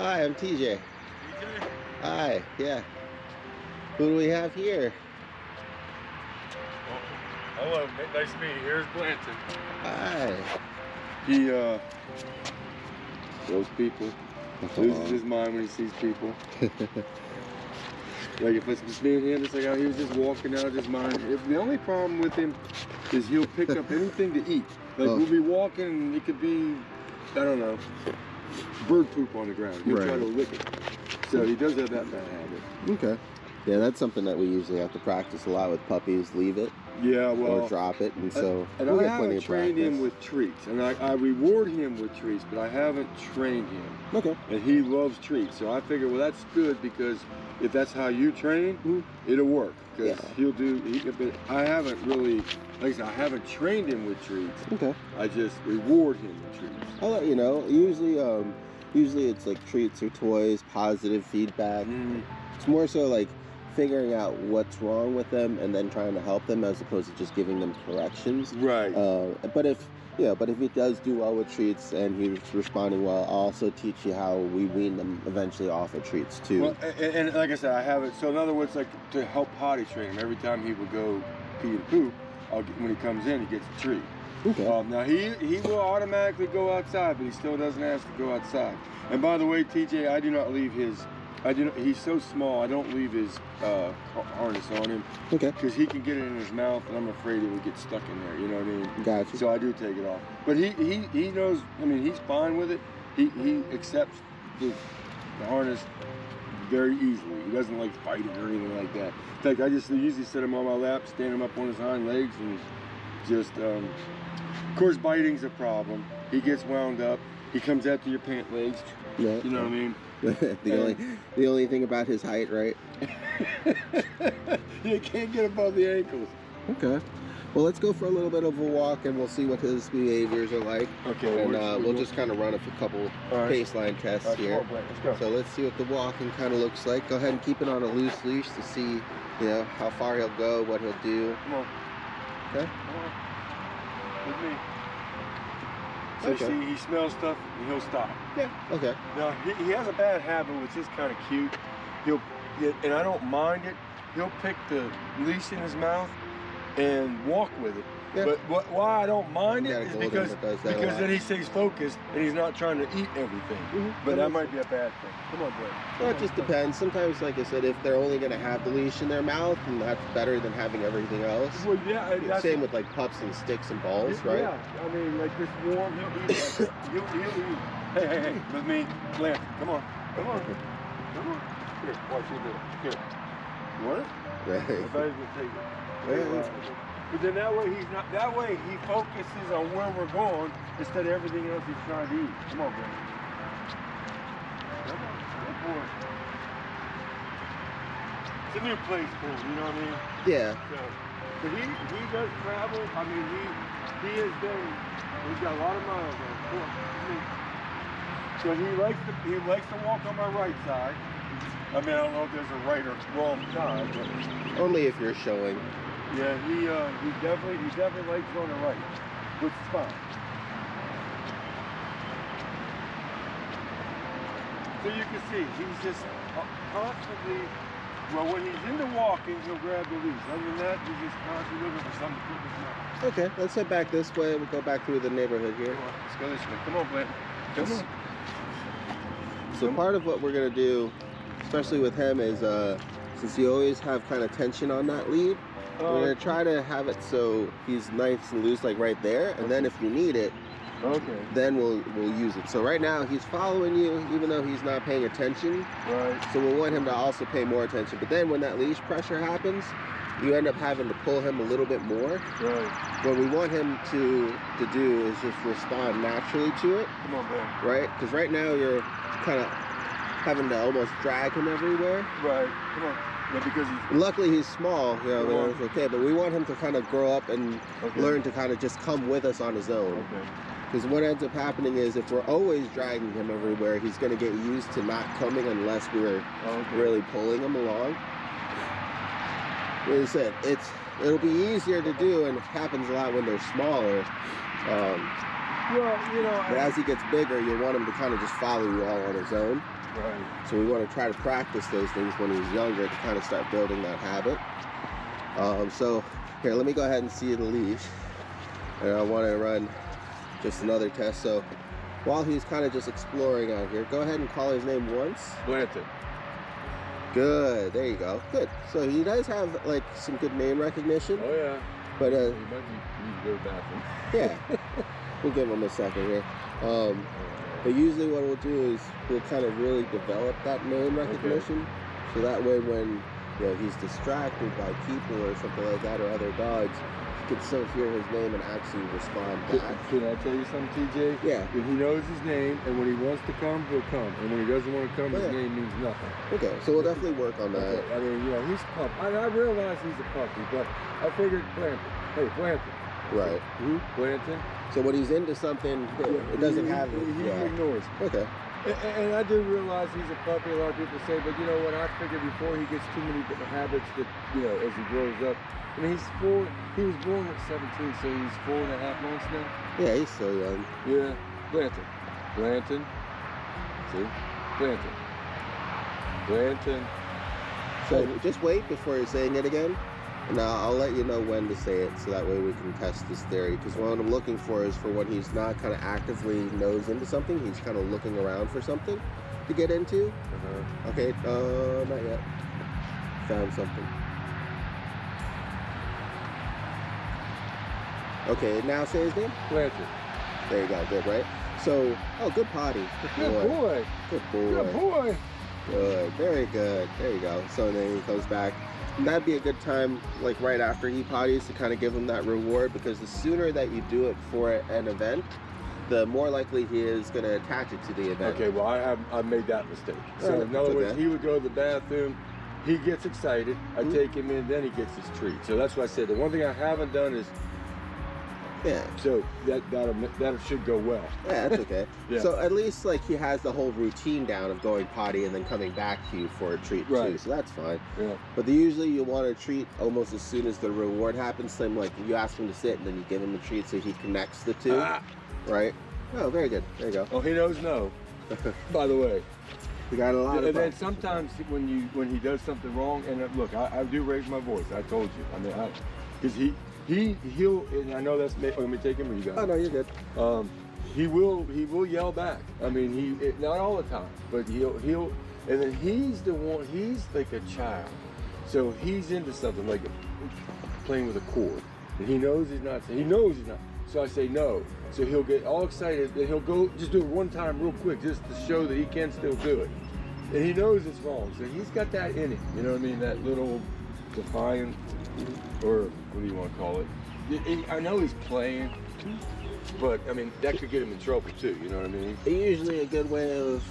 Hi, I'm TJ. TJ? Hi, yeah. Who do we have here? Well, hello, nice to meet you. Here's Blanton. Hi. He loves people. Loses his mind when he sees people. Like if it's just me and him, it's like he was just walking out of his mind. The only problem with him is he'll pick up anything to eat. Like we'll be walking and it could be, I don't know, bird poop on the ground. He'll try to lick it. So he does have that bad habit. Okay. Yeah, that's something that we usually have to practice a lot with puppies. Leave it. Yeah, well, or drop it, and so and we'll I get plenty haven't of trained practice. him with treats, and I reward him with treats, but I haven't trained him. Okay. And he loves treats, so I figure, well, that's good because if that's how you train, it'll work. Because he'll do. But I haven't really, like I said, I haven't trained him with treats. Okay. I just reward him with treats. I'll let you know. Usually it's like treats or toys, positive feedback. It's more so like figuring out what's wrong with them and then trying to help them as opposed to just giving them corrections. Right. But if he does do well with treats and he's responding well, I'll also teach you how we wean them eventually off of treats too. Well, and like I said, I have it. So in other words, like to help potty train him, every time he would go pee and poop, when he comes in, he gets a treat. Okay. Now he will automatically go outside, but he still doesn't ask to go outside. And by the way, TJ, I do not leave his. He's so small. I don't leave his harness on him. Okay. Because he can get it in his mouth, and I'm afraid it would get stuck in there. You know what I mean? Gotcha. So I do take it off. But he knows. I mean, he's fine with it. He accepts the harness very easily. He doesn't like fight it or anything like that. In fact, I just usually sit him on my lap, stand him up on his hind legs, and just. Of course, biting's a problem. He gets wound up. He comes after your pant legs. Yeah. You know what I mean? the only thing about his height, right? You can't get above the ankles. Okay. Well, let's go for a little bit of a walk and we'll see what his behaviors are like. Okay. And we'll just kind of run a couple baseline tests here. Let's go. So let's see what the walking kind of looks like. Go ahead and keep it on a loose leash to see, how far he'll go, what he'll do. Come on. Okay. Come on. With me. So see, he smells stuff and he'll stop. Yeah. Okay. Now he has a bad habit, which is kind of cute. And I don't mind it. He'll pick the leash in his mouth and walk with it. Yeah. But why I don't mind it is because then he stays focused and he's not trying to eat everything. But that might be a bad thing. Come on, boy. Well, it just depends. Sometimes, like I said, if they're only going to have the leash in their mouth, and that's better than having everything else. Well, yeah. Same with like pups and sticks and balls, right? Yeah. I mean, like this warm, he'll eat it. He'll eat. Hey, with me, Blanton. Come on. Come on. Come on. Here, watch you do it. Here. You want it? Right. I thought he was going to take it. But then that way he focuses on where we're going instead of everything else he's trying to eat. Come on, Blanton. Come on, go for it. It's a new place for him, you know what I mean? Yeah. So, but he does travel. I mean, he's got a lot of miles on him. So he likes to walk on my right side. I mean, I don't know if there's a right or wrong side, but only if you're showing. Yeah, he definitely likes on the right, which is fine. So you can see, he's just constantly, well, when he's into walking, he'll grab the leash. Other than that, he's just constantly looking for something to put in his mouth. Okay, let's head back this way. We'll go back through the neighborhood here. Come on, let's go this way. Come on, Blanton. Come on. So part of what we're going to do, especially with him, is since you always have kind of tension on that lead, we're going to try to have it so he's nice and loose, like right there, and then if you need it, then we'll use it. So right now he's following you, even though he's not paying attention. Right. So we'll want him to also pay more attention. But then when that leash pressure happens, you end up having to pull him a little bit more. Right. What we want him to do is just respond naturally to it. Come on, man. Right? Because right now you're kind of having to almost drag him everywhere. Right. Come on. Yeah, because luckily he's small, it's okay, but we want him to kind of grow up and learn to kind of just come with us on his own. Because what ends up happening is if we're always dragging him everywhere, he's going to get used to not coming unless we're really pulling him along. Like I said, it'll be easier to do, and it happens a lot when they're smaller. Well, you know. But as he gets bigger, you want him to kind of just follow you all on his own. Right. So we want to try to practice those things when he's younger to kind of start building that habit. So here, let me go ahead and see the leash. And I want to run just another test. So while he's kind of just exploring out here, go ahead and call his name once. Blanton. Good, there you go. Good. So he does have like some good name recognition. Oh yeah. But he might need to go to the bathroom. yeah, we'll give him a second here. But usually what we'll do is we'll kind of really develop that name recognition. Okay. So that way when he's distracted by people or something like that or other dogs, he can still hear his name and actually respond back. Can I tell you something, TJ? Yeah. If he knows his name and when he wants to come, he'll come. And when he doesn't want to come, his name means nothing. Okay, so we'll definitely work on that. Okay. I mean, he's a puppy. I realize he's a puppy, but I figured Blanton. Hey, Blanton. Right. Blanton. So when he's into something, it doesn't have... He ignores. Okay. And I do realize he's a puppy, a lot of people say, but you know what, I figured before he gets too many habits that, as he grows up. I mean, he was born at 17, so he's 4.5 months now. Yeah, he's so young. Yeah. Blanton. See? Blanton. So just wait before you're saying it again. And I'll let you know when to say it, so that way we can test this theory. Because what I'm looking for is for when he's not kind of actively nose into something, he's kind of looking around for something to get into. Okay, not yet. Found something. Okay, now say his name. Blanton. There you go, good, right? So, good potty. Good boy. Good boy. Good boy. Good, very good. There you go. So then he comes back. And that'd be a good time, like right after he potties, to kind of give him that reward, because the sooner that you do it for an event, the more likely he is going to attach it to the event. Okay, well, I made that mistake. So in other words, he would go to the bathroom, he gets excited, I take him in, then he gets his treat. So that's why I said the one thing I haven't done is so that should go well. Yeah, that's okay. Yeah. So at least like he has the whole routine down of going potty and then coming back to you for a treat too. So that's fine. Yeah. But usually you want a treat almost as soon as the reward happens. Same like you ask him to sit and then you give him a treat so he connects the two. Right? Oh, very good. There you go. Oh, he knows no. By the way. You got a lot of. And then sometimes when he does something wrong, and look, I do raise my voice. I told you. I mean, because he'll, and I know that's. Let me take him, or you got it? Oh no, you're good. He will yell back. I mean, not all the time, but he'll, and then he's the one. He's like a child, so he's into something like playing with a cord, and he knows he's not. So I say no. So he'll get all excited, and he'll go just do it one time real quick, just to show that he can still do it. And he knows it's wrong, so he's got that in him. You know what I mean? That little defiant, or what do you want to call it? I know he's playing, but I mean that could get him in trouble too. You know what I mean? Usually a good way of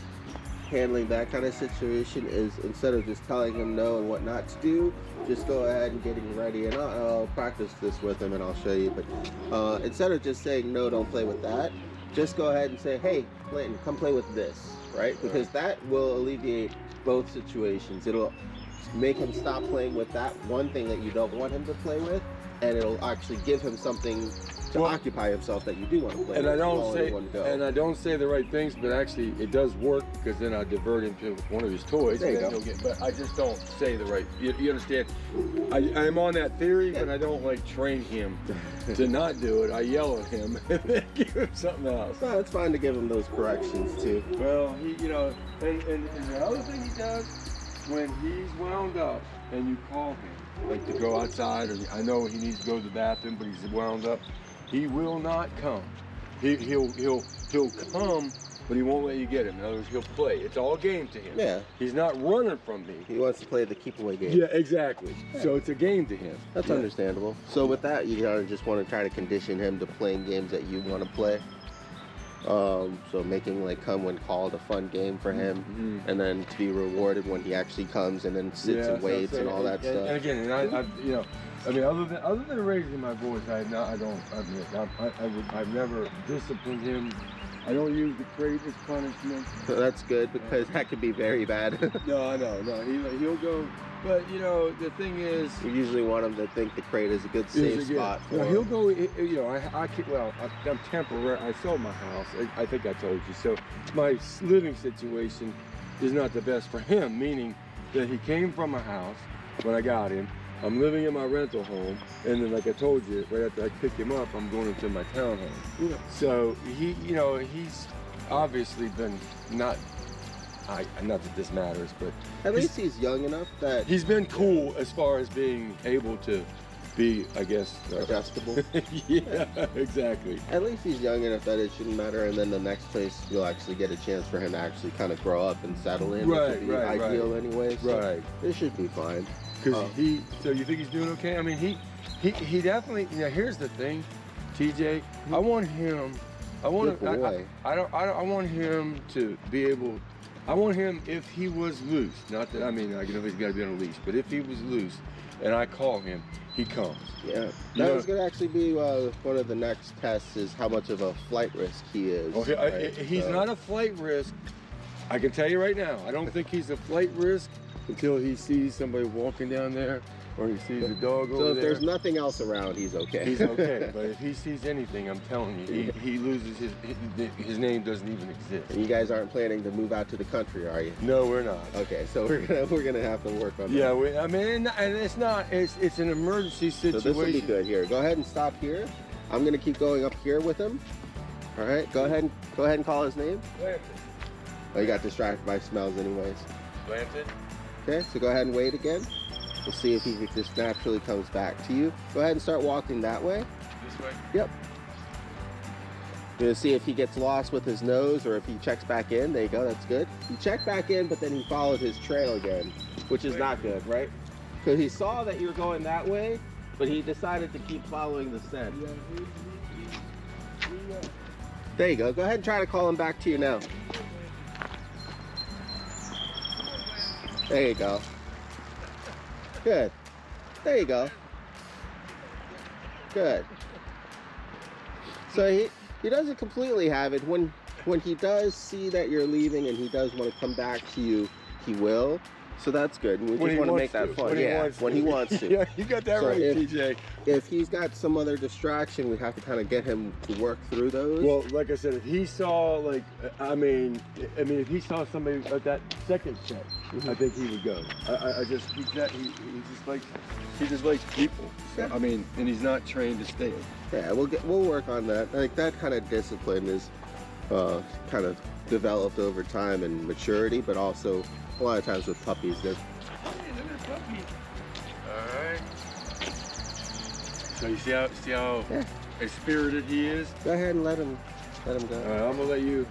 handling that kind of situation is, instead of just telling him no and what not to do, just go ahead and getting ready. And I'll practice this with him and I'll show you. But instead of just saying no, don't play with that, just go ahead and say, hey, Blanton, come play with this, right? Because that will alleviate both situations. It'll make him stop playing with that one thing that you don't want him to play with, and it'll actually give him something to occupy himself that you do want to play and with. I don't say the right things, but actually it does work, because then I divert him to one of his toys. There you go. But I just don't say the right. You understand? I'm on that theory, but I don't like train him to not do it. I yell at him and then give him something else. No, it's fine to give him those corrections too. Well, and the other thing he does, when he's wound up and you call him, like to go outside, or I know he needs to go to the bathroom, but he's wound up, he will not come. He'll come, but he won't let you get him. In other words, he'll play. It's all game to him. Yeah. He's not running from me. He wants to play the keep away game. Yeah, exactly. Yeah. So it's a game to him. That's understandable. So with that, you gotta just want to try to condition him to playing games that you want to play. So making like come when called a fun game for him, and then to be rewarded when he actually comes and then sits and waits and all that stuff. And again, I mean, other than raising my voice, I've never disciplined him I don't use the crate as punishment. So that's good because that could be very bad. No, he'll go. But you know, the thing is, We usually want him to think the crate is a good safe spot for no, him. he'll go. You know, I'm temporary. I sold my house. I think I told you. So my living situation is not the best for him. Meaning that he came from a house when I got him. I'm living in my rental home, and then, like I told you, right after I pick him up, I'm going into my townhome. Yeah. So he's obviously been not that this matters, but At least he's young enough that he's been cool as far as being able to be, I guess, adjustable. Yeah, exactly. At least he's young enough that it shouldn't matter, and then the next place you'll actually get a chance for him to actually kind of grow up and settle in, which would be ideal anyway. So Right. it should be fine. Because so you think he's doing okay? I mean, he definitely. You know, here's the thing, TJ. I want him. I want Good boy. I want him to be able. I want him, if he was loose. Not that, I mean, I know he's got to be on a leash, but if he was loose, and I call him, he comes. Yeah, You that know- was going to actually be one of the next tests is how much of a flight risk he is. Okay, right? he's So- not a flight risk. I can tell you right now, I don't think he's a flight risk until he sees somebody walking down there or he sees a dog So over if there. there's nothing else around, he's okay. He's okay, but if he sees anything, I'm telling you, he loses his name doesn't even exist. And you guys aren't planning to move out to the country, are you? No, we're not. Okay, so we're gonna have to work on that. Yeah, I mean, and it's an emergency So situation. this will be good here. Go ahead and stop here. I'm gonna keep going up here with him. All right, go ahead and call his name. Blanton. Oh, you got distracted by smells anyways. Blanton. Okay, so go ahead and wait again. We'll see if he just naturally comes back to you. Go ahead and start walking that way. This way. Yep. You're gonna see if he gets lost with his nose or if he checks back in. There you go, that's good. He checked back in, but then he followed his trail again, which is not good, right? Because he saw that you were going that way, but he decided to keep following the scent. There you go. Go ahead and try to call him back to you now. There you go. Good. There you go. Good. So he doesn't completely have it. When he does see that you're leaving and he does want to come back to you, he will. So that's good. And we just want to make that fun. Yeah, when he wants to. Yeah, you got that So right, if- TJ. If he's got some other distraction, we have to kind of get him to work through those. Well, like I said, if he saw, like, I mean, if he saw somebody at that second check, I think he would go. I just, he just likes people. So, I mean, and he's not trained to stay. Yeah, we'll work on that. Like that kind of discipline is kind of developed over time and maturity, but also a lot of times with puppies, they're Hey, look at the puppy. All right. So you see how Yeah. spirited he is. Go ahead and let him go. All right, I'm gonna let you.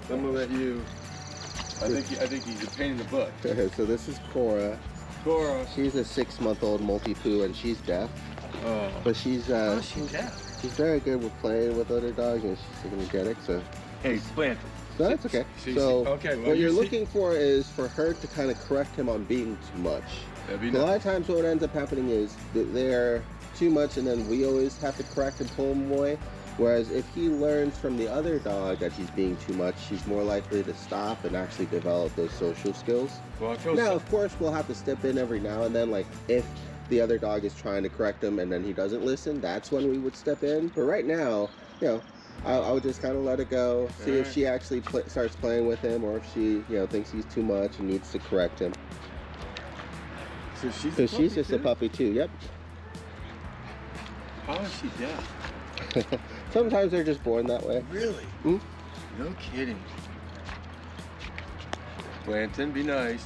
I think he's a pain in the butt. So this is Korra. Korra. She's a 6-month-old multi-poo and she's deaf, Oh. but she's she's deaf. she's very good with playing with other dogs and she's energetic. So Hey, Blanton. that's okay. See, So okay, well, what you're you see- looking for is for her to kind of correct him on being too much. That'd be A lot nice. of times what ends up happening is that they're too much and then we always have to correct and pull him away. Whereas if he learns from the other dog that he's being too much, he's more likely to stop and actually develop those social skills. Well, I feel Now, of course, we'll have to step in every now and then, like if the other dog is trying to correct him and then he doesn't listen, that's when we would step in. But right now, you know, I would just kind of let it go, see if she actually starts playing with him or if she, you know, thinks he's too much and needs to correct him. So she's, So she's just a puppy too, yep. How is she deaf? Sometimes they're just born that way. Really? Hmm? No kidding. Blanton, be nice.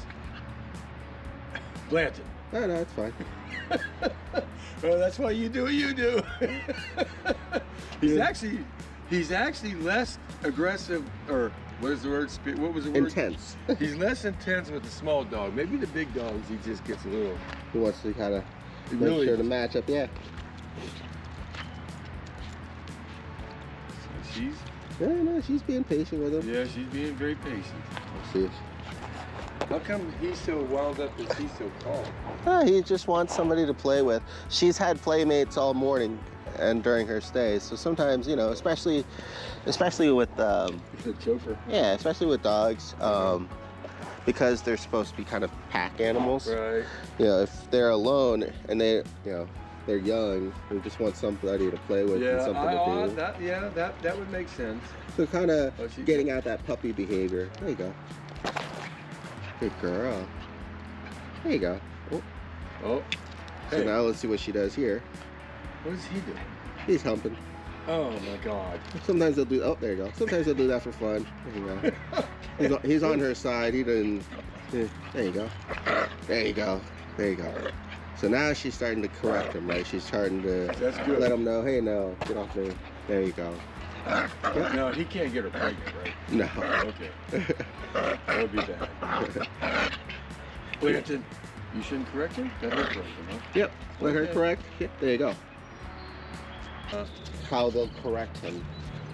Blanton. No, it's fine. Well, that's why you do what you do. He's actually less aggressive, or what is the word? What was the word? Intense. He's less intense with the small dog. Maybe the big dogs, he just gets a little. He wants to kind of make Really? sure to match up, yeah. So Yeah, no, she's being patient with him. Yeah, she's being very patient. Let's see. How come he's so wound up and she's so calm? He just wants somebody to play with. She's had playmates all morning and during her stay, so sometimes, you know, especially with The choker. yeah, especially with dogs, because they're supposed to be kind of pack animals. Right. You know, if they're alone and they're young, they just want somebody to play with and something to do. That would make sense. So kind of getting out that puppy behavior. There you go. Good girl. There you go. Oh. So Hey. now let's see what she does here. What is he doing? He's humping. Oh my God. Sometimes they'll do. Oh, there you go. Sometimes they'll do that for fun. There you go. He's on her side. He doesn't. Yeah, there you go. There you go. There you go. So now she's starting to correct him, right? She's starting to That's good. let him know, hey, no, get off me. There you go. Yep. No, he can't get her pregnant, right? No. Okay. That would be bad. Blanton, you shouldn't correct him? Let her correct him, huh? Yep. Let her Okay. correct. Yep. There you go. How they'll correct him.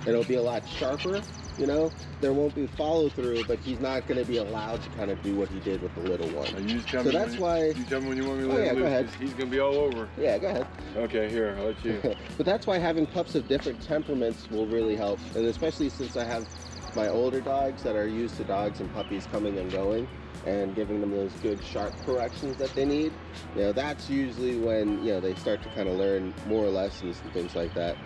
It'll be a lot sharper, you know? There won't be follow through, but he's not going to be allowed to kind of do what he did with the little one. You just tell So me that's why. You tell me when you want me to Oh, let yeah, him go loose, ahead. 'cause he's going to be all over. Yeah, go ahead. Okay, here, I'll let you. But that's why having pups of different temperaments will really help. And especially since I have my older dogs that are used to dogs and puppies coming and going and giving them those good sharp corrections that they need. You know, that's usually when, you know, they start to kind of learn more lessons and things like that.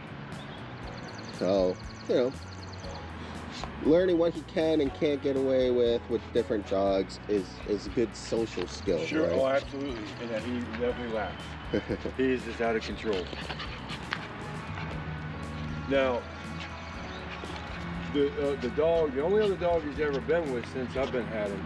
So, you know, learning what he can and can't get away with different dogs is a good social skill. Sure, right? oh, absolutely. And he definitely laughs. He's just out of control. Now, the dog, the only other dog he's ever been with since I've had him,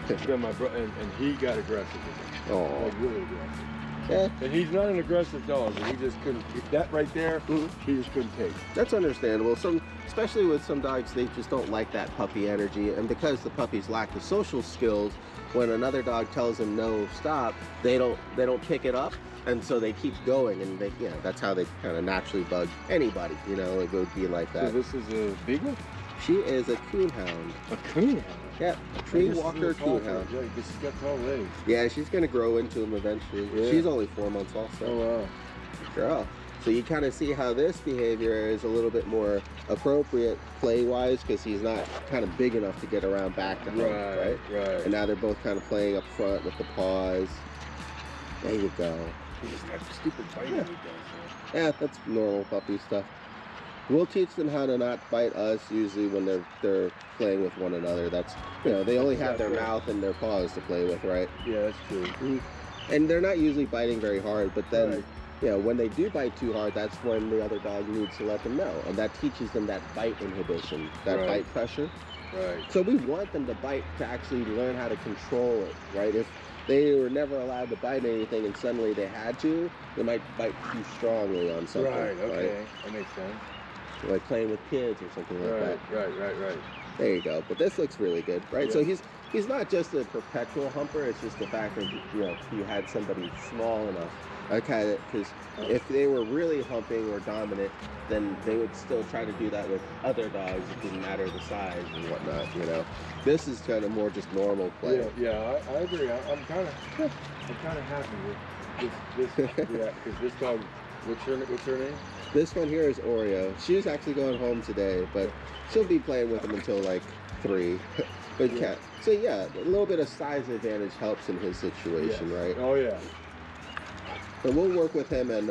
has been my brother, and he got aggressive with him. Oh, Like really aggressive. yeah, And he's not an aggressive dog, but he just couldn't, that right there, he just couldn't take. that's understandable. Especially with some dogs, they just don't like that puppy energy, and because the puppies lack the social skills, when another dog tells them no, stop, they don't pick it up, and so they keep going, and that's how they kind of naturally bug anybody. You know, it would be like that. So this is a beagle? She is a coonhound. A coonhound? Yeah, a tree walker coonhound. Yeah, because she's got tall legs. Yeah, she's gonna grow into them eventually. Yeah. She's only 4 months also. Oh wow. Girl. So you kind of see how this behavior is a little bit more appropriate play-wise because he's not kind of big enough to get around back to home, right? Right. And now they're both kind of playing up front with the paws. There you go. He just got stupid biting he does. Yeah, that's normal puppy stuff. We'll teach them how to not bite us usually when they're playing with one another. That's, you know, they only have their mouth and their paws to play with, right? Yeah, that's true. And they're not usually biting very hard, but then, Right. you know, when they do bite too hard, that's when the other dog needs to let them know. And that teaches them that bite inhibition, that Right. bite pressure. Right. So we want them to bite to actually learn how to control it, right? If they were never allowed to bite anything and suddenly they had to, they might bite too strongly on something. Right, okay. That makes sense. Like playing with kids or something like that. Right. There you go. But this looks really good, right? Yeah. So he's not just a perpetual humper. It's just the fact that, you know, you had somebody small enough. Okay, because if they were really humping or dominant, then they would still try to do that with other dogs. It didn't matter the size and whatnot, you know. This is kind of more just normal play. Yeah, I agree. I'm kind of happy with this. Yeah, because this dog. What's her name? This one here is Oreo. She's actually going home today, but she'll be playing with him until like 3. But Yeah. cat. So yeah, a little bit of size advantage helps in his situation, Yes. right? Oh yeah. So we'll work with him and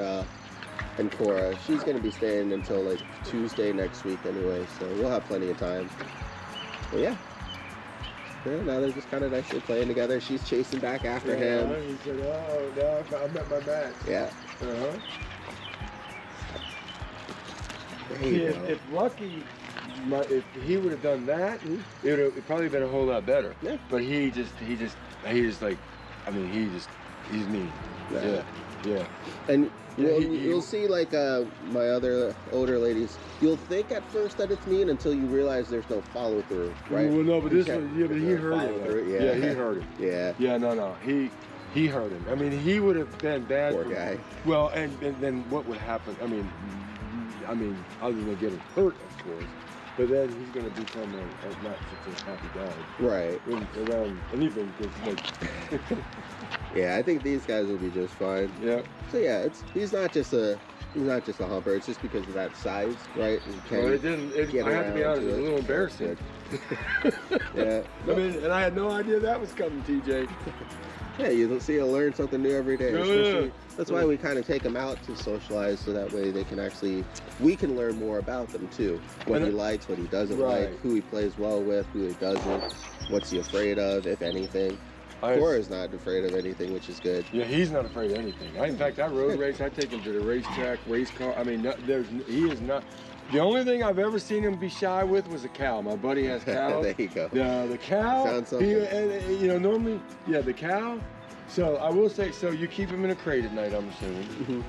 Korra. She's gonna be staying until like Tuesday next week anyway, so we'll have plenty of time. But yeah. Yeah, now they're just kind of actually playing together. She's chasing back after him. He said, "Oh, now I'm at my match." Yeah. Uh-huh. There you go. If Lucky, if he would have done that, it would have probably been a whole lot better. Yeah. But he just like, I mean, he's mean. Yeah. And Yeah, you'll see, like my other older ladies, you'll think at first that it's mean until you realize there's no follow through, right? Well, no, but You this can't- one, yeah, but he there's no hurt follow-through, him. yeah. Yeah, he hurt him. Yeah. Yeah, no, he hurt him. I mean, he would have been bad. Poor guy. Well, and then what would happen? I mean, I mean, other than getting hurt, of course. But then he's going to become a not such a happy dog. Right. Around anything, because like. Yeah, I think these guys will be just fine. Yeah. So yeah, he's not just a humper. It's just because of that size, right? Well, I have to be honest, it's a little embarrassing. Yeah. I mean, and I had no idea that was coming, TJ. Yeah, you see, you learn something new every day. Yeah. That's why we kind of take them out to socialize, so that way they can we can learn more about them too. What he likes, what he doesn't like, who he plays well with, who he doesn't, what's he afraid of, if anything. Korra's not afraid of anything, which is good. Yeah, he's not afraid of anything. In fact, I road race. I take him to the racetrack, race car. I mean, he is not. The only thing I've ever seen him be shy with was a cow. My buddy has cows. There you go. The cow. Sounds something. Normally, the cow. So I will say, so you keep him in a crate at night, I'm assuming. Mm-hmm.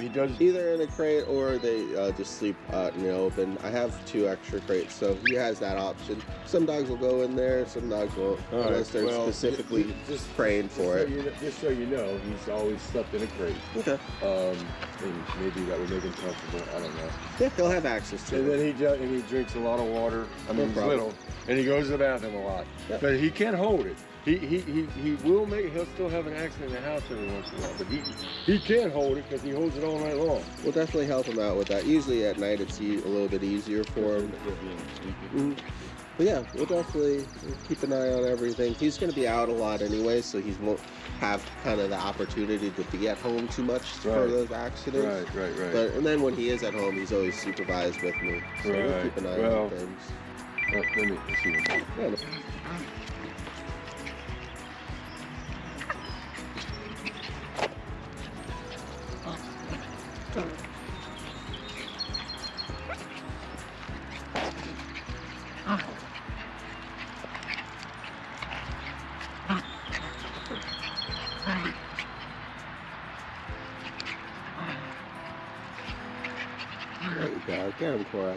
He does either in a crate or they just sleep out in the open. I have 2 extra crates, so he has that option. Some dogs will go in there, some dogs won't, unless they're specifically praying for it. Just so you know, he's always slept in a crate. Okay. And maybe that would make him comfortable. I don't know. Yeah, he'll have access to it. And then he drinks a lot of water. I mean, he's little, and he goes to the bathroom a lot. Yep. But he can't hold it. He'll still have an accident in the house every once in a while, but he can't hold it because he holds it all night long. We'll definitely help him out with that. Usually at night it's a little bit easier for him. But yeah, we'll definitely keep an eye on everything. He's going to be out a lot anyway, so he won't have kind of the opportunity to be at home too much for those accidents. Right. And then when he is at home, he's always supervised with me, so we'll keep an eye on things. Let me see. Yeah. There you go. Get him, Korra.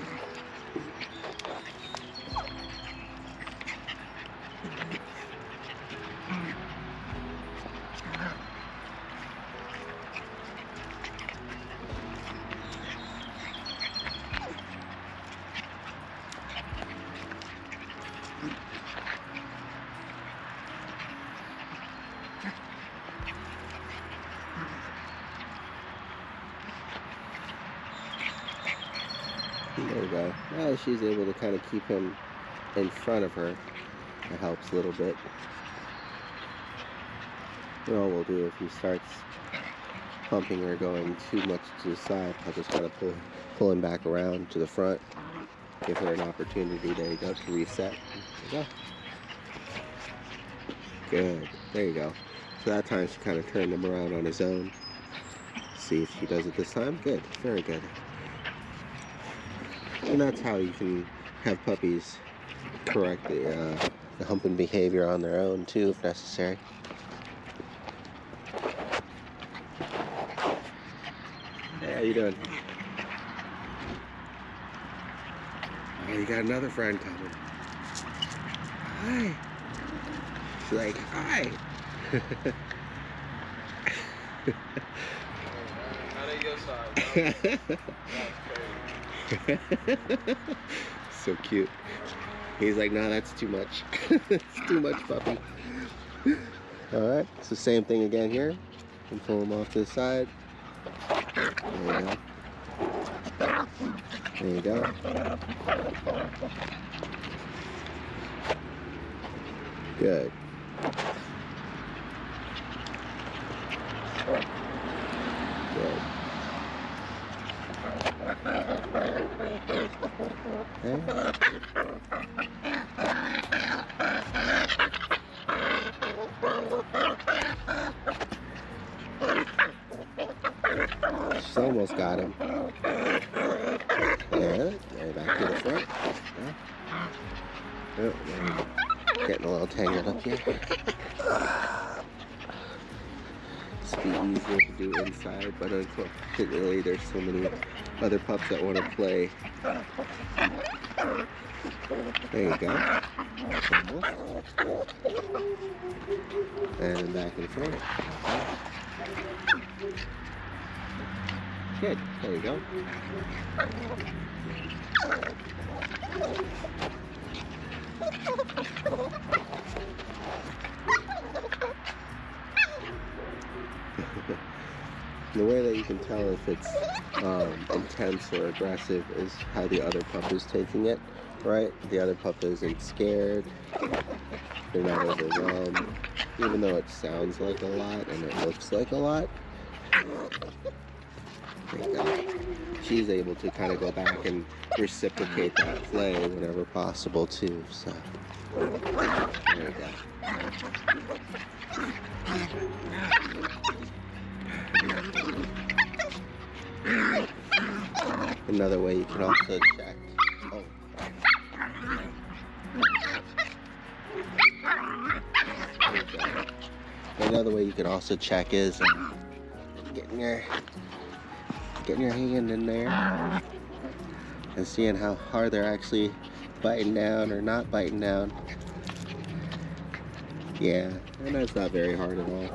There we go. Now she's able to kind of keep him in front of her. That helps a little bit. And all we'll do if he starts pumping or going too much to the side, I'll just kind of pull him back around to the front. Give her an opportunity, there you go, to reset. There you go. Good. There you go. So that time she kind of turned him around on his own. See if she does it this time. Good. Very good. And that's how you can have puppies correct the humping behavior on their own too, if necessary. Hey, how you doing? Oh, you got another friend coming. Hi. She's like, hi. How do you go side? So cute. He's like, no, that's too much. It's too much, puppy. Alright, it's the same thing again here. And pull him off to the side. There you go. There you go. Good. Good. Okay. She's almost got him. Yeah, back to the front. Yeah. Oh, getting a little tangled up here. This would be easier to do inside, but unfortunately there's so many other pups that want to play. There you go. And back in front. Good. There you go. The way that you can tell if it's intense or aggressive is how the other pup is taking it, right? The other pup isn't scared. They're not overwhelmed, even though it sounds like a lot and it looks like a lot. There you go. She's able to kind of go back and reciprocate that play whenever possible too. So there you go. Another way you can also check. Oh. Another way you can also check is getting your hand in there and seeing how hard they're actually biting down or not biting down. Yeah, and that's not very hard at all.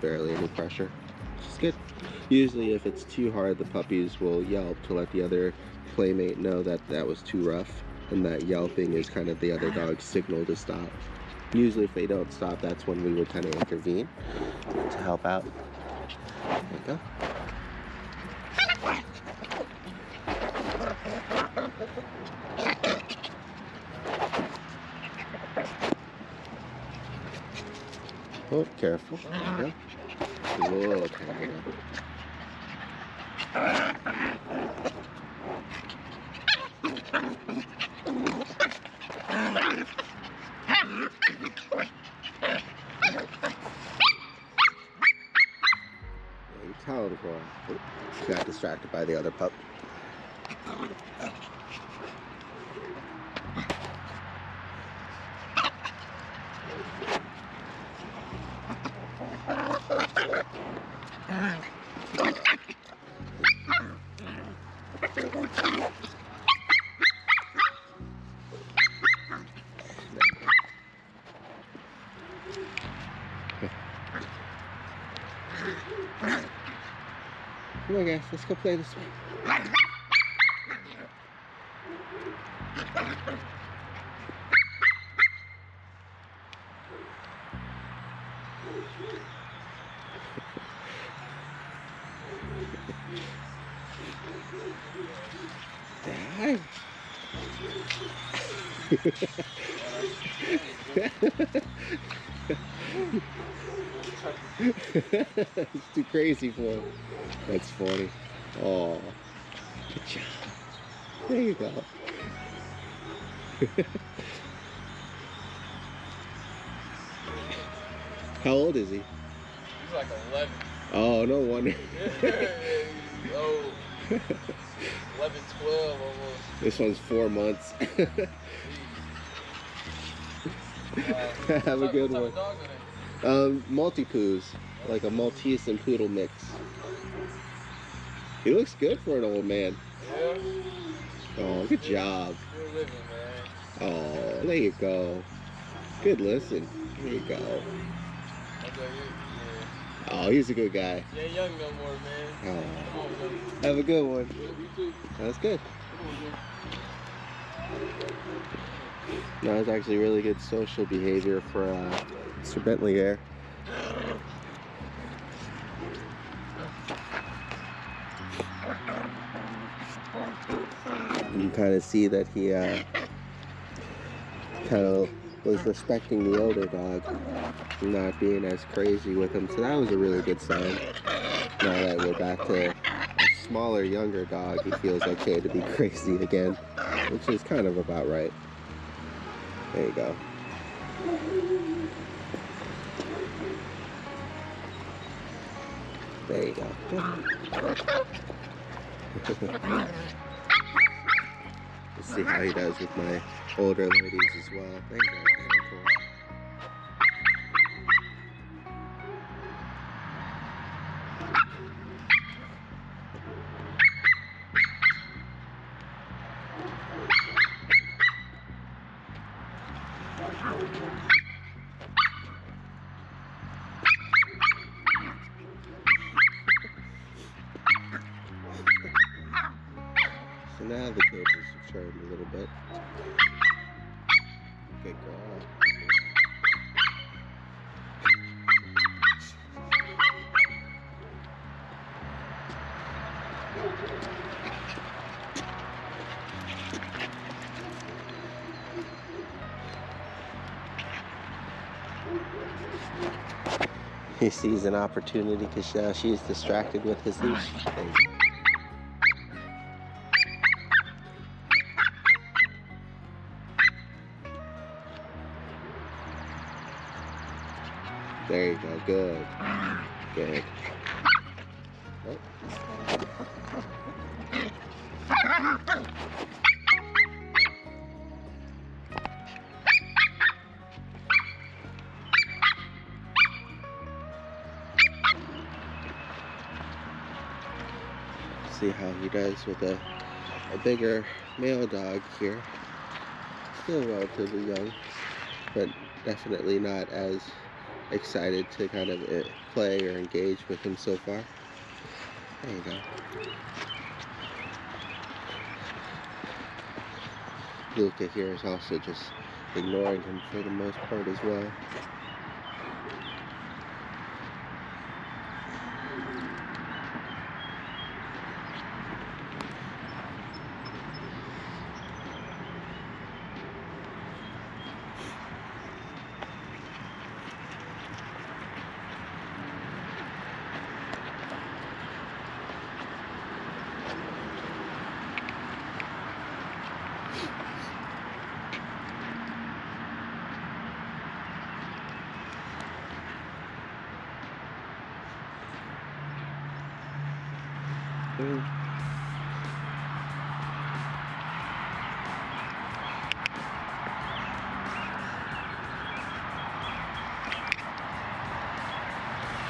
Barely any pressure. It's good. Usually if it's too hard, the puppies will yelp to let the other playmate know that that was too rough, and that yelping is kind of the other dog's signal to stop. Usually if they don't stop, that's when we would kind of intervene to help out. There you go. Oh, careful. There you go. Whoa, okay. Untitled Korra. Oh, got distracted by the other pup. Come on guys, let's go play this way. Dad. It's too crazy for him. That's funny. Oh, good job. There you go. How old is he? He's like 11. Oh, no wonder. Oh, 11, 12 almost. This one's 4 months. Have a good one. Multi-poos, like a Maltese and Poodle mix. He looks good for an old man. Yeah. Oh, good job. Good living, man. Oh, there you go. Good listen. There you go. Yeah. Oh, he's a good guy. Yeah, young no more, man. Oh, Come on, man. have a good one. Yeah, you too. That's good. Come on, man. No, it's actually really good social behavior for Sir Bentley there. You kind of see that he kind of was respecting the older dog, not being as crazy with him. So that was a really good sign. Now that we're back to a smaller, younger dog, he feels okay to be crazy again, which is kind of about right. There you go. There you go. Let's see how he does with my older ladies as well. There you go. Very cool. girl. He sees an opportunity because now she's distracted with his leash. There you go. Good. Good. Oh. See how he does with a bigger male dog here. Still relatively young, but definitely not as excited to kind of play or engage with him so far. There you go. Luca here is also just ignoring him for the most part as well.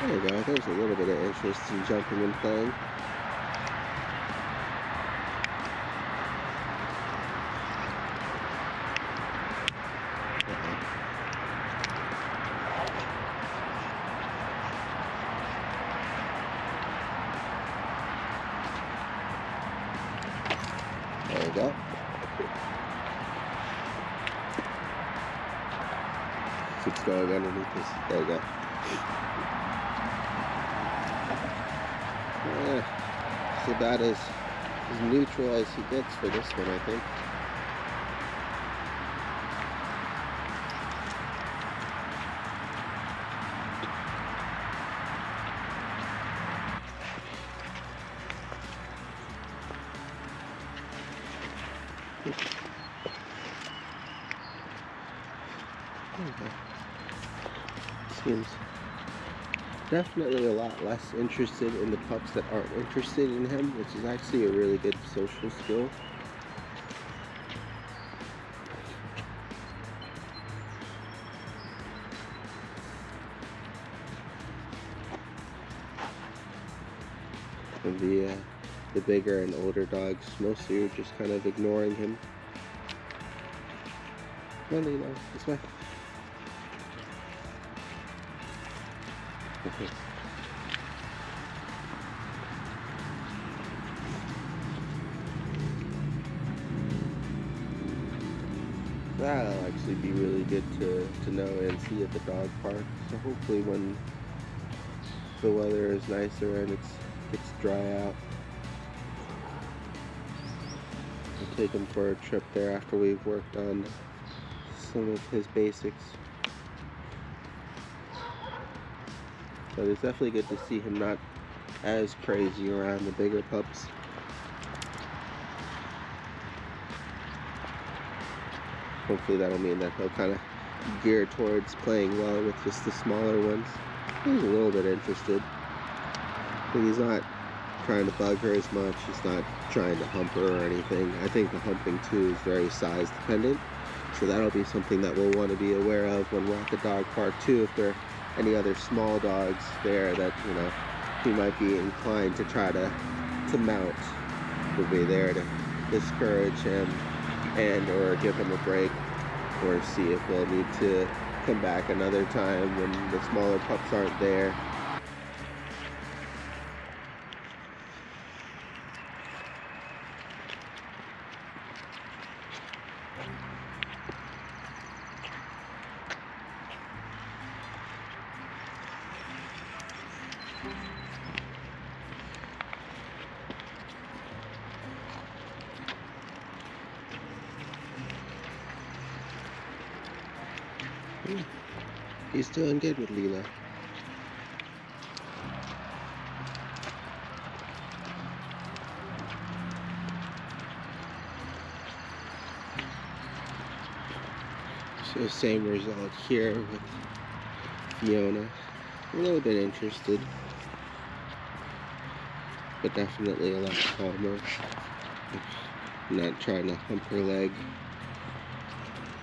There you go, there's a little bit of interest in jumping and playing. There you go. Keeps going underneath this. There you go. It's about as neutral as he gets for this one, I think. Seems definitely a lot less interested in the pups that aren't interested in him, which is actually a really good social skill. And the bigger and older dogs mostly are just kind of ignoring him. Well, you know, this way. That'll actually be really good to know and see at the dog park. So hopefully when the weather is nicer and it's dry out, we'll take him for a trip there after we've worked on some of his basics. But it's definitely good to see him not as crazy around the bigger pups. Hopefully that'll mean that he'll kind of gear towards playing well with just the smaller ones. He's a little bit interested, but he's not trying to bug her as much. He's not trying to hump her or anything. I think the humping too is very size dependent, so that'll be something that we'll want to be aware of when we're at the dog park too. If there are any other small dogs there that, you know, he might be inclined to try to mount, we'll be there to discourage him and or give him a break, or see if we'll need to come back another time when the smaller pups aren't there. He's doing good with Leela. So same result here with Fiona. A little bit interested, but definitely a lot calmer. Not trying to hump her leg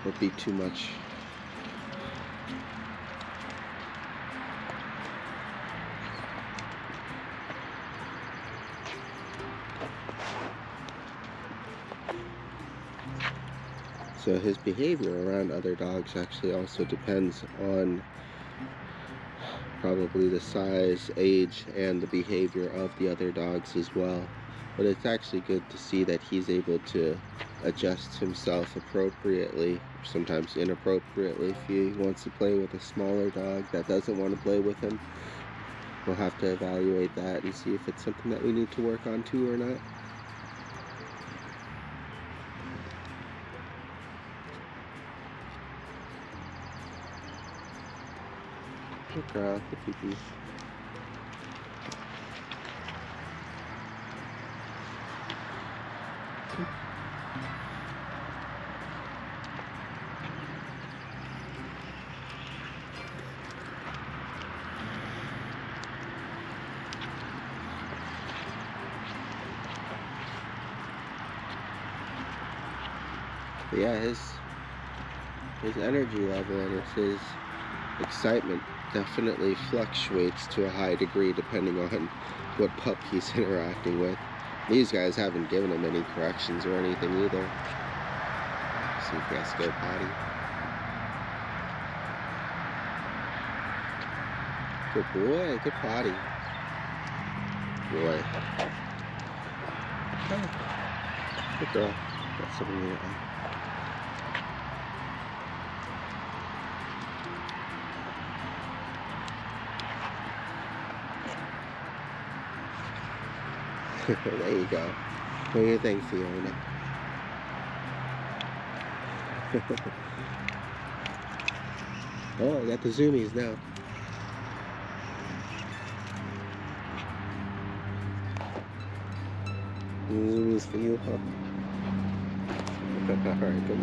or be too much. So his behavior around other dogs actually also depends on probably the size, age, and the behavior of the other dogs as well. But it's actually good to see that he's able to adjust himself appropriately, sometimes inappropriately. If he wants to play with a smaller dog that doesn't want to play with him, we'll have to evaluate that and see if it's something that we need to work on too or not. Good girl, good pee-pee. But yeah, his energy level and his excitement definitely fluctuates to a high degree depending on what pup he's interacting with. These guys haven't given him any corrections or anything either. Let's see if he has to go potty. Good boy, good potty. Boy. Good girl. Got something in your eye. There you go. What do you think, Fiona? Oh, I got the zoomies now. Zoomies for you, huh? Alright, good.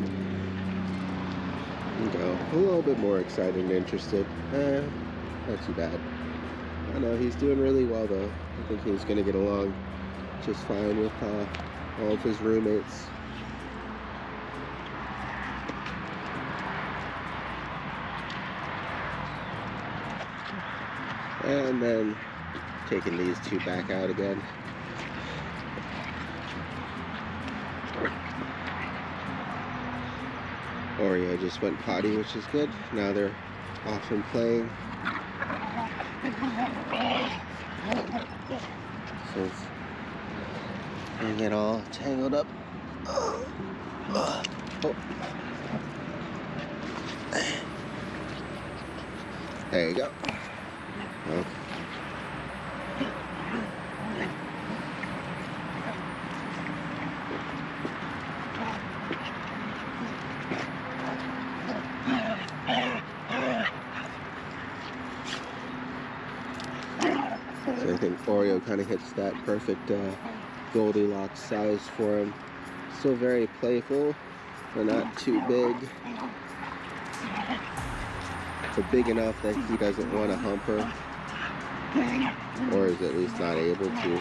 Go. A little bit more excited and interested. Not too bad. I know he's doing really well though. I think he's gonna get along just fine with all of his roommates. And then taking these two back out again. Oreo just went potty, which is good. Now they're off and playing. So it's gonna get all tangled up. Oh. There you go. Okay. So I think Oreo kind of hits that perfect Goldilocks size for him. Still very playful, but not too big. But big enough that he doesn't want to hump her, or is at least not able to.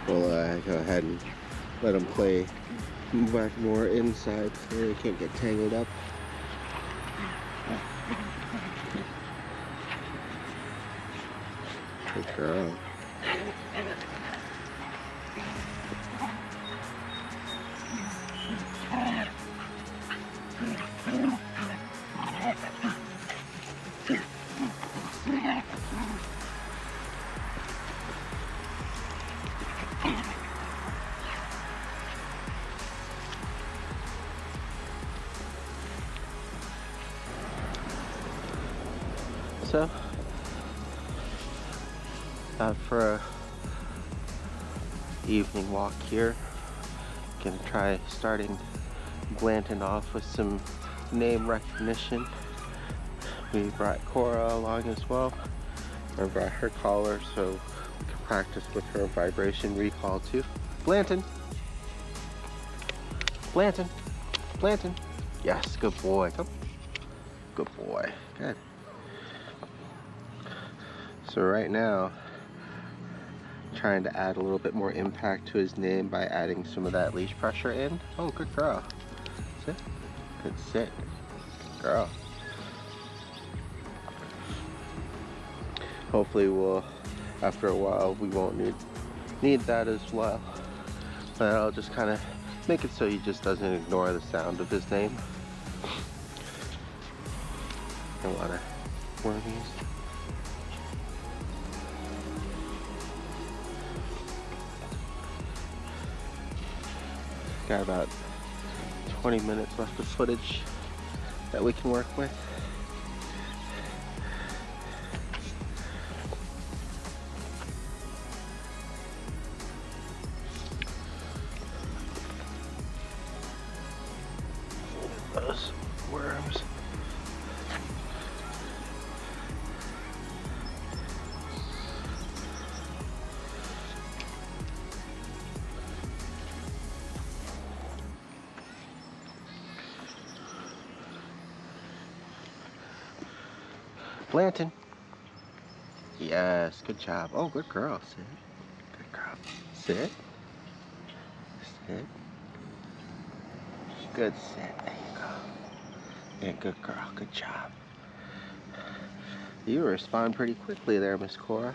we'll go ahead and let them play, move back more inside so they can't get tangled up. Good girl. So, for a evening walk here, gonna try starting Blanton off with some name recognition. We brought Korra along as well. I brought her collar so we can practice with her vibration recall too. Blanton! Blanton! Blanton! Yes, good boy. Come. Good boy. Good. So right now, trying to add a little bit more impact to his name by adding some of that leash pressure in. Oh, good girl. Sit. Good sit. Good girl. Hopefully we'll, after a while, we won't need that as well. But I'll just kind of make it so he just doesn't ignore the sound of his name. A lot of wormies. Got about 20 minutes left of footage that we can work with. Those worms. Blanton. Yes, good job. Oh, good girl. Sit. Good girl. Sit. Sit. Good sit. There you go. Yeah, good girl. Good job. You respond pretty quickly there, Miss Korra.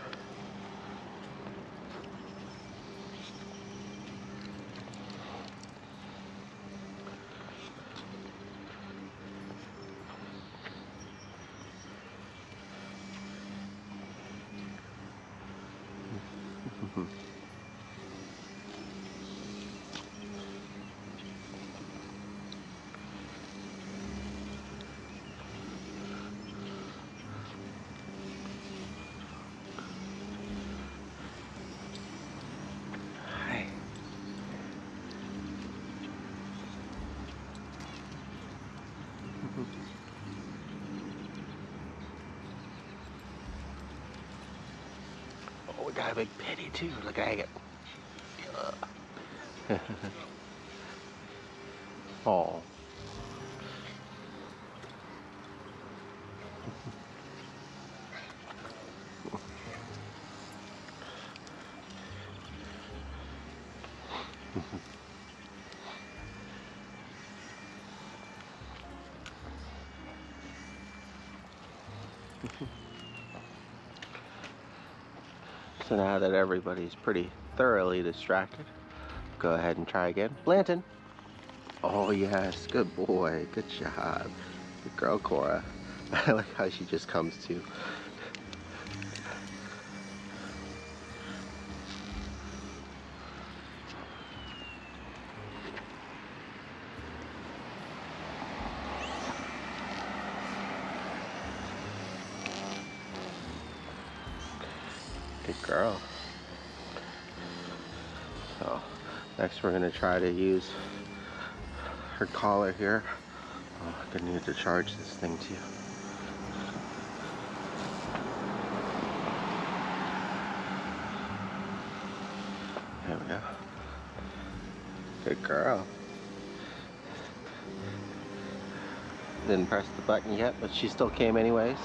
Oh, we got a big pity too. Look at it. Oh. So now that everybody's pretty thoroughly distracted, go ahead and try again. Blanton. Oh yes, good boy, good job. Good girl, Korra. I like how she just comes to. Good girl. So next we're going to try to use her collar here. Oh, I'm going to need to charge this thing too. There we go. Good girl. Didn't press the button yet, but she still came anyways.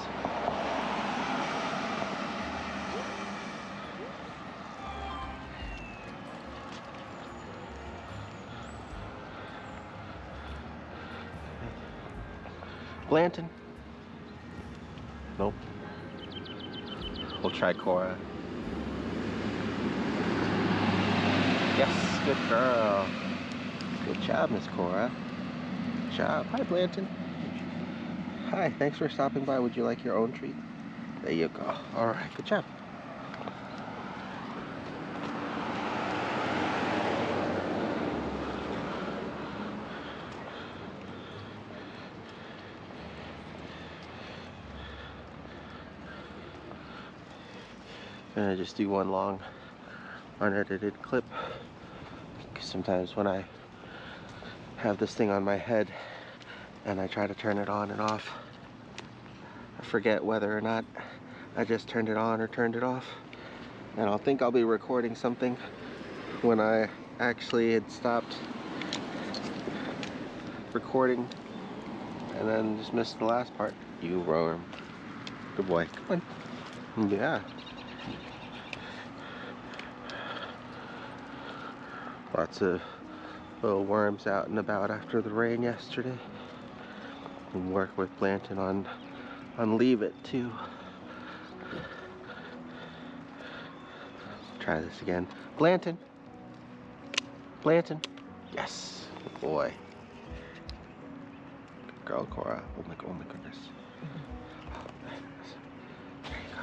Blanton? Nope. We'll try Korra. Yes, good girl. Good job, Miss Korra. Good job. Hi, Blanton. Hi, thanks for stopping by. Would you like your own treat? There you go. All right, good job. Gonna just do one long unedited clip. Sometimes when I have this thing on my head and I try to turn it on and off, I forget whether or not I just turned it on or turned it off. And I'll think I'll be recording something when I actually had stopped recording and then just missed the last part. You worm. Good boy. Come on. Yeah. Lots of little worms out and about after the rain yesterday. And work with Blanton on Leave It too. Try this again. Blanton. Blanton. Yes. Good boy. Good girl, Korra. Oh my goodness. Oh, there you go.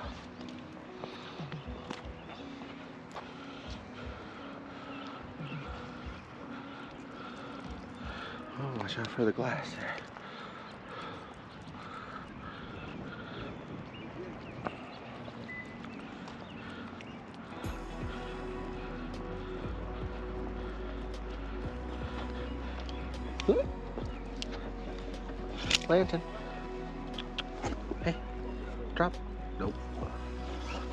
Oh, watch out for the glass there. Blanton. Hey, drop. Nope.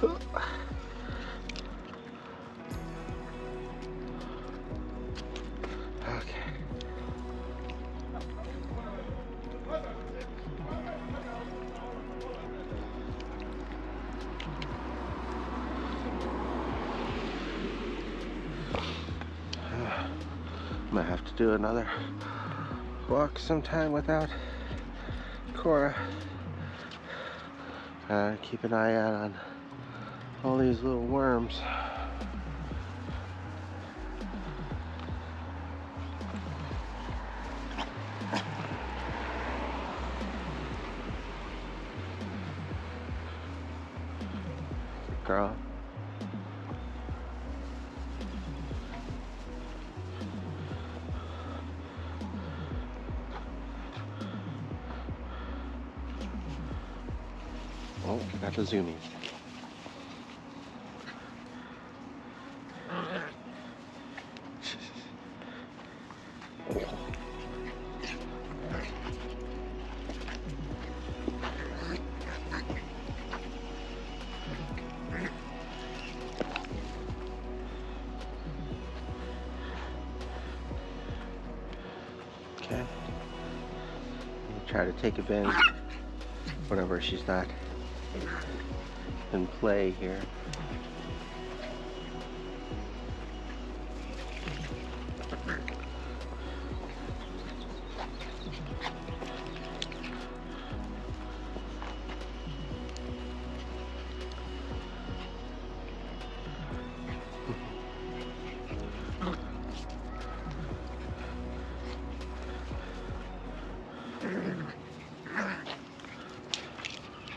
Okay. Might have to do another walk sometime without Korra. Keep an eye out on all these little worms. Girl. Oh, got the zooming. Okay. Try to take advantage whenever she's not in play here.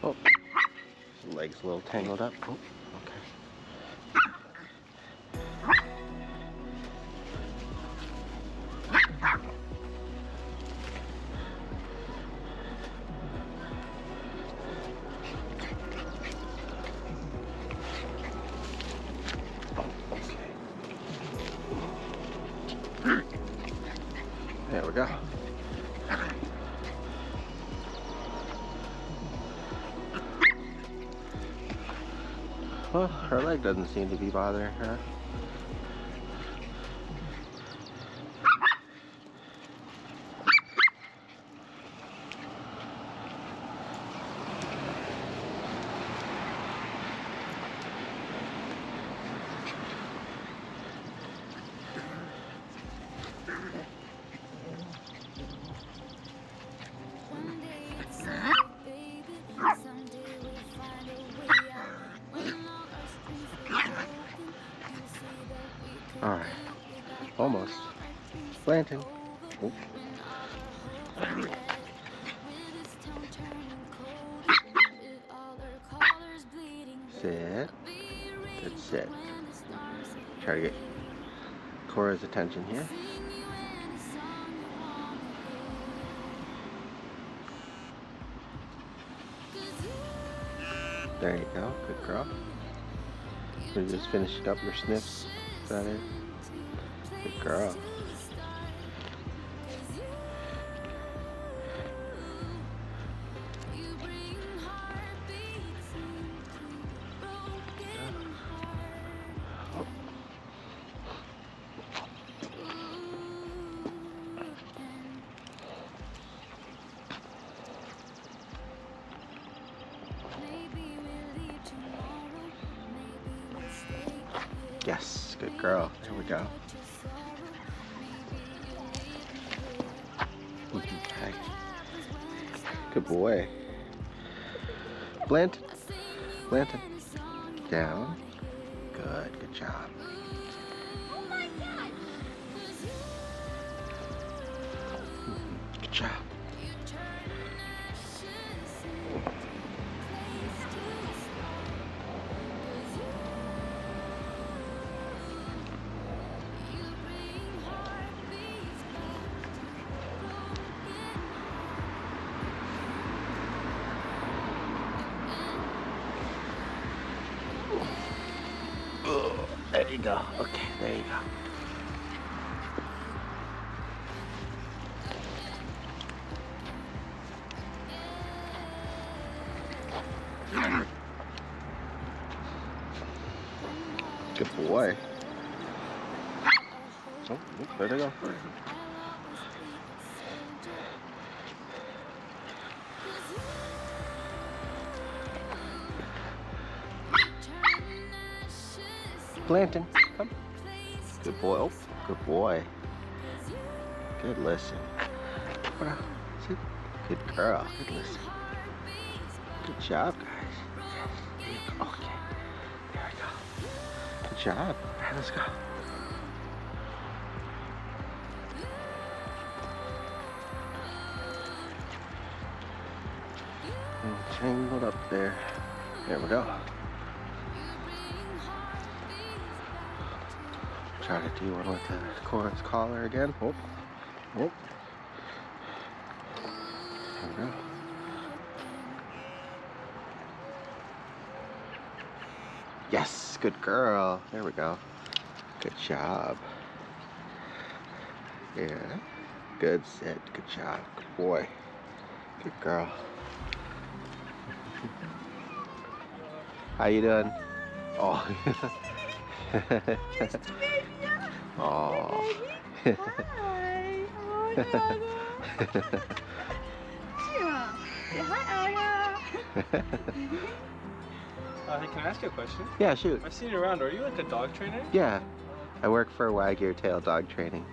Oh, his leg's a little tangled up. Oh, okay. There we go. Well, her leg doesn't seem to be bothering her. Alright. Almost. Blanton. Oh. Sit. Good sit. Try to get Korra's attention here. There you go. Good girl. You just finished up your sniffs. Is that it? Good girl. Yes, good girl. There we go. Okay. Good boy. Blanton. Blanton. Down. Good. Good job. Oh my God! Good job. There you go. Okay, there you go. Good boy. Oh, there they go. Blanton, come. Good boy. Oh, good boy. Good listen. Sit. Good girl. Good listen. Good job, guys. Okay. There we go. Good job. All right, let's go. Tangled up there. There we go. Try to do one with the Korra's collar again. Oh, oh. There we go. Yes, good girl. There we go. Good job. Yeah. Good sit. Good job. Good boy. Good girl. How you doing? Oh. Oh. Hi. Oh, no. Say hi, Aya. Hey, can I ask you a question? Yeah, shoot. I've seen you around. Are you like a dog trainer? Yeah. I work for Wag Tail Dog Training.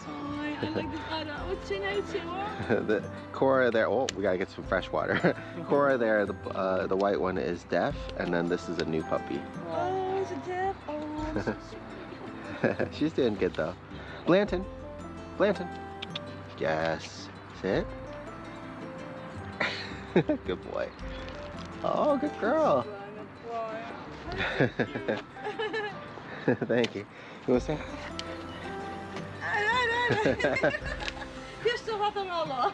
Oh, I like this Aya. What's your name, Chima? The Korra there. Oh, we gotta get some fresh water. Korra there. The white one is deaf, and then this is a new puppy. Oh, it's a deaf. Oh, so sweet. She's doing good though. Blanton. Blanton. Yes. Sit. Good boy. Oh, good girl. Thank you. You want to say hi? You're still hot on Allah.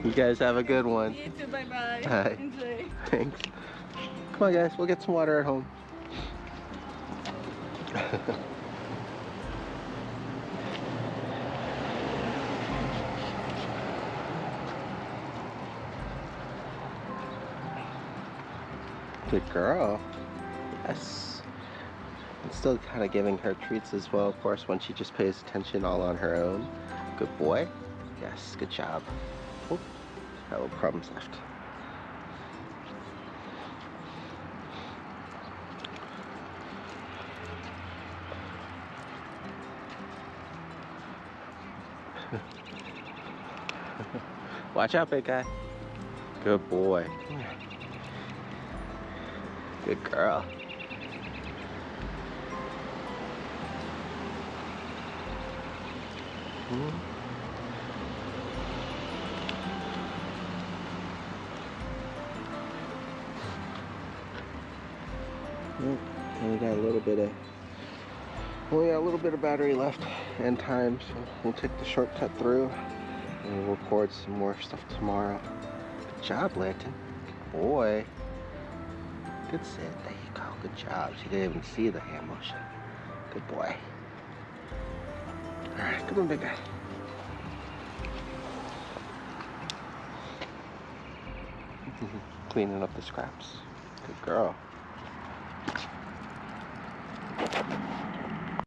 You guys have a good one. You too, bye-bye. Bye. Enjoy. Thanks. Come on, guys. We'll get some water at home. Good girl. Yes. I'm still kind of giving her treats as well, of course, when she just pays attention all on her own. Good boy. Yes, good job. Oh, got little crumbs left. Watch out, big guy. Good boy. Good girl. We got a little bit of, only got a little bit of battery left and time, so we'll take the shortcut through and we'll record some more stuff tomorrow. Good job, Blanton. Good boy. Good sit. There you go. Good job. She didn't even see the hand motion. Good boy. All right, come on, big guy. Cleaning up the scraps. Good girl.